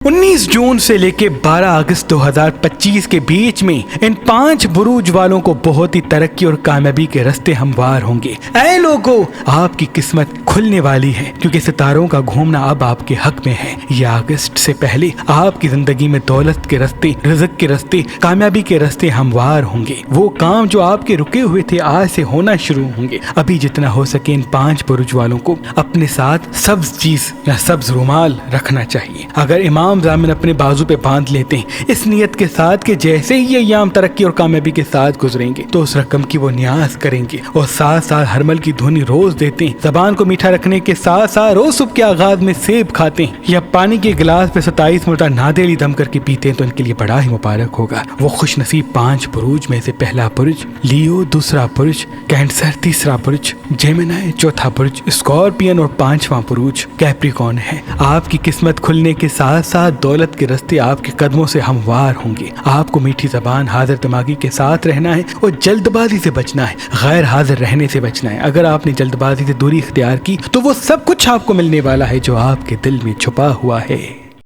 19 जून से लेके 12 अगस्त 2025 के बीच में इन 5 बुरूज वालों को बहुत ही तरक्की और कामयाबी के रास्ते हमवार होंगे। ऐ लोगों, आपकी किस्मत खुलने वाली है क्योंकि सितारों का घूमना अब आपके हक में है। यह अगस्त से पहले आपकी जिंदगी में दौलत के रास्ते, रिज़्क के रास्ते, कामयाबी के रास्ते हमवार होंगे। वो काम जो आपके रुके हुए थे आज से होना शुरू होंगे। अभी जितना हो सके इन 5 बुरूज वालों को अपने साथ सब्ज चीज या सब्ज रुमाल रखना चाहिए। अगर इमाम जामिन अपने बाजू पे बांध लेते हैं इस नियत के साथ कि जैसे ही ये याम तरक्की और कामयाबी के साथ गुजरेंगे तो उस रकम की वो न्याज करेंगे और साथ साथ हरमल की धुनी रोज देते हैं। जबान को मीठा रखने के साथ साथ रोज सुबह के आगाज में सेब खाते हैं या पानी के गिलास पे 27 मरतबा नादेली दम करके पीते हैं तो इनके लिए बड़ा ही मुबारक होगा। वो खुश नसीब 5 बुरूज में से पहला बुर्ज लियो, दूसरा बुर्ज कैंसर, तीसरा बुर्ज जेमिनी, चौथा बुर्ज स्कॉर्पियन और 5वां बुर्ज कैप्रिकॉर्न है। आपकी किस्मत खुलने के साथ साथ दौलत के रास्ते आपके कदमों से हमवार होंगे। आपको मीठी जबान, हाजिर दिमागी के साथ रहना है और जल्दबाजी से बचना है, गैर हाजिर रहने से बचना है। अगर आपने जल्दबाजी से दूरी इख्तियार की तो वो सब कुछ आपको मिलने वाला है जो आपके दिल में छुपा हुआ है।